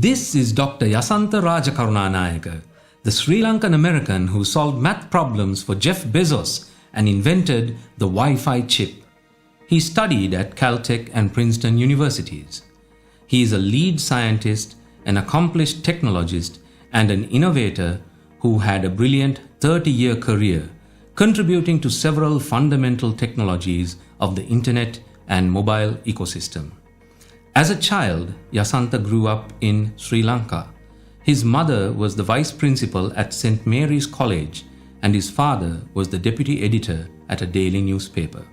This is Dr. Yasantha Rajakarunanayake, the Sri Lankan American who solved math problems for Jeff Bezos and invented the Wi-Fi chip. He studied at Caltech and Princeton universities. He is a lead scientist, an accomplished technologist, and an innovator who had a brilliant 30-year career, contributing to several fundamental technologies of the Internet and mobile ecosystem. As a child, Yasantha grew up in Sri Lanka. His mother was the vice principal at St. Mary's College, and his father was the deputy editor at a daily newspaper.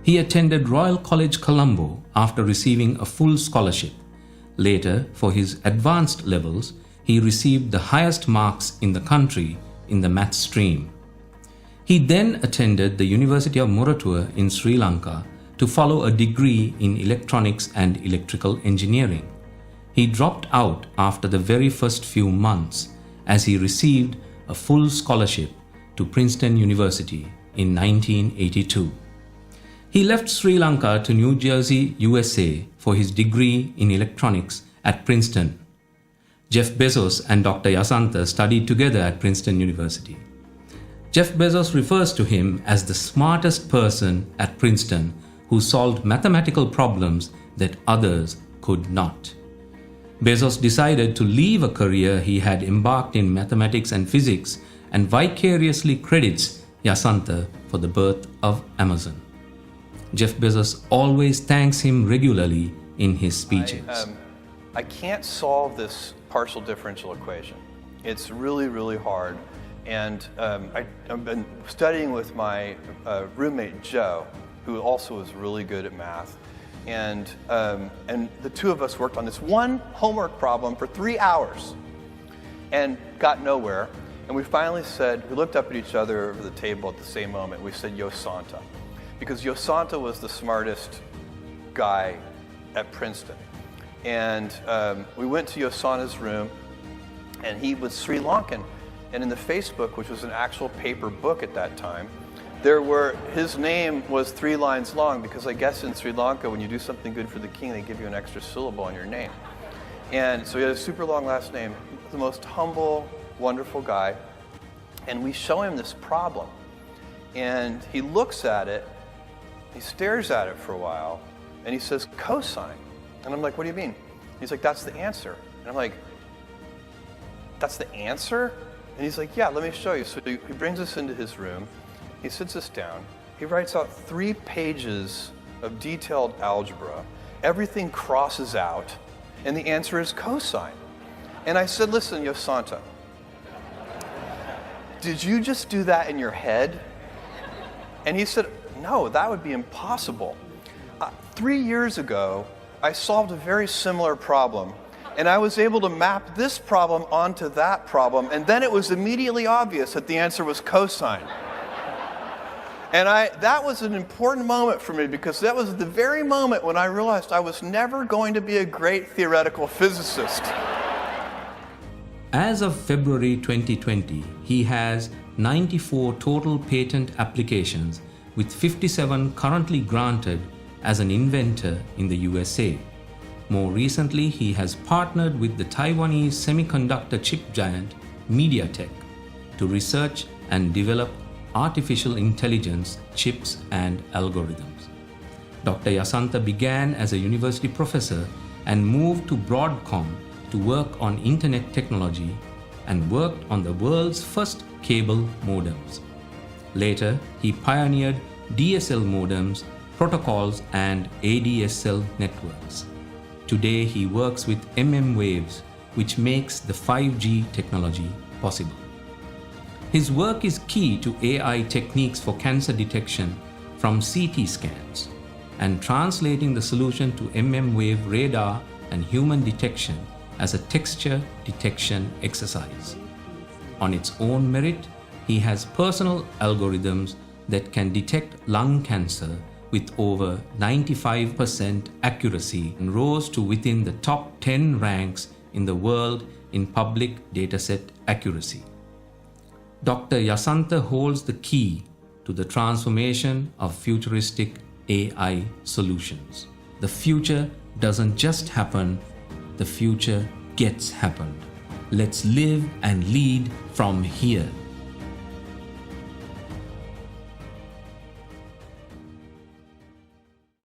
He attended Royal College Colombo after receiving a full scholarship. Later, for his advanced levels, he received the highest marks in the country in the maths stream. He then attended the University of Moratuwa in Sri Lanka to follow a degree in electronics and electrical engineering. He dropped out after the very first few months as he received a full scholarship to Princeton University in 1982. He left Sri Lanka to New Jersey, USA for his degree in electronics at Princeton. Jeff Bezos and Dr. Yasantha studied together at Princeton University. Jeff Bezos refers to him as the smartest person at Princeton who solved mathematical problems that others could not. Bezos decided to leave a career he had embarked in mathematics and physics and vicariously credits Yasantha for the birth of Amazon. Jeff Bezos always thanks him regularly in his speeches. I can't solve this partial differential equation. It's really, really hard. And I've been studying with my roommate, Joe, who also is really good at math. And the two of us worked on this one homework problem for 3 hours and got nowhere. And we finally said, we looked up at each other over the table at the same moment. We said, Yasantha, because Yasantha was the smartest guy at Princeton. And we went to Yasantha's room, and he was Sri Lankan. And in the Facebook, which was an actual paper book at that time, his name was 3 lines long, because I guess in Sri Lanka, when you do something good for the king, they give you an extra syllable on your name. And so he had a super long last name, the most humble, wonderful guy. And we show him this problem. And he looks at it, he stares at it for a while, and he says, cosine. And I'm like, what do you mean? He's like, that's the answer. And I'm like, that's the answer? And he's like, yeah, let me show you. So he brings us into his room. He sits us down. He writes out 3 pages of detailed algebra. Everything crosses out, and the answer is cosine. And I said, listen, Yasantha, did you just do that in your head? And he said, no, that would be impossible. 3 years ago, I solved a very similar problem. And I was able to map this problem onto that problem, and then it was immediately obvious that the answer was cosine. And that was an important moment for me, because that was the very moment when I realized I was never going to be a great theoretical physicist. As of February 2020, he has 94 total patent applications, with 57 currently granted as an inventor in the USA. More recently, he has partnered with the Taiwanese semiconductor chip giant MediTech to research and develop artificial intelligence chips and algorithms. Dr. Yasantha began as a university professor and moved to Broadcom to work on internet technology and worked on the world's first cable modems. Later, he pioneered DSL modems, protocols, and ADSL networks. Today, he works with waves, which makes the 5G technology possible. His work is key to AI techniques for cancer detection from CT scans and translating the solution to wave radar and human detection as a texture detection exercise. On its own merit, he has personal algorithms that can detect lung cancer with over 95% accuracy and rose to within the top 10 ranks in the world in public dataset accuracy. Dr. Yasantha holds the key to the transformation of futuristic AI solutions. The future doesn't just happen, the future gets happened. Let's live and lead from here.